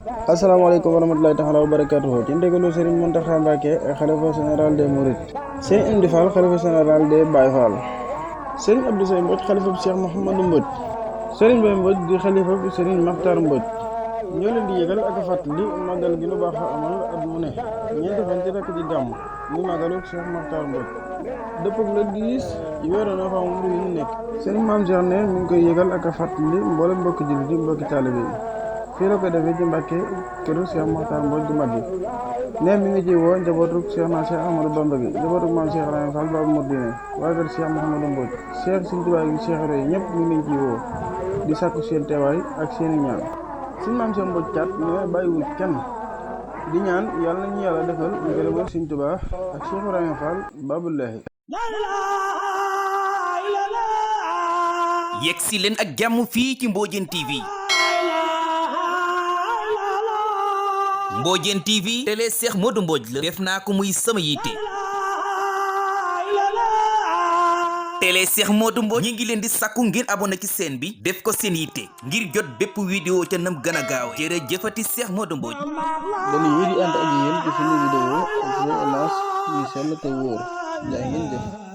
asalaamaaleykum wa rahmatulahi taala wa barakatuhu ci ndigalu Serigne Mountakha Mbacké xalifa général des Mourides Serigne Amdi Fall xalifa général des Baye Fall Serigne Abdou Seye Mbodj xalifa Cheikh Mouhamadou Mbodj Serigne Baye Mbodj di xalifa Serigne Makhtar Mbodj ñoo leen di yëgal ak a fàttali màggal gi nu baax a amal at mu ne ñeenti fan ci rakk ji gàmm muy màggalu Cheikh Makhtar Mbodj dëppag le 10 ci weeru novembre yi ñu nekk Serigne Mame Cheikh ne mi ngi koy yëgal ak a fàttali mboolem mbokki jullit yi mbokki taalibe yi fii la ko defee ci Mbàkke këru Cheikh Makhtar Mbodj du mag yi ne mi ngi ci woo njabootu Cheikh na Cheikh Amadou Bamba gi njabootu Mame Cheikh Ibrahima Fall Babou Mouridine waa kër Cheikh Mouhamadou Mbodj Cheikh Sëriñ Tuubaa gi Cheikh Roy ñëpp mi ngi leen ci woo di sàkku seen teewaay ak seeni ñaan Sëriñ Mame Cheikh Mbodj kat ne bàyyiwul kenn di ñaan yàlla nañu yàlla defal ngërëmal Sëriñ Tuubaa ak Cheikh Ibrahima Fall Babullahi yegg si leen ak jàmm fii ci Mbodiène TV Mbodiène TV télé Cheikh Modou Mbodj la def naa ko muy sama yitte télé Cheikh Modou Mbodj ñi ngi leen di sàkku ngeen abonné ci chaîne bi def ko seen yitte ngir jot bépp vidéo ca nam gën a gaaw jërëjëfati Cheikh Modou Mbodj dañu yi di ànd ak yéen ci suñu vidéo ak suñu émission yu sell te wóor jaa ngeen jëf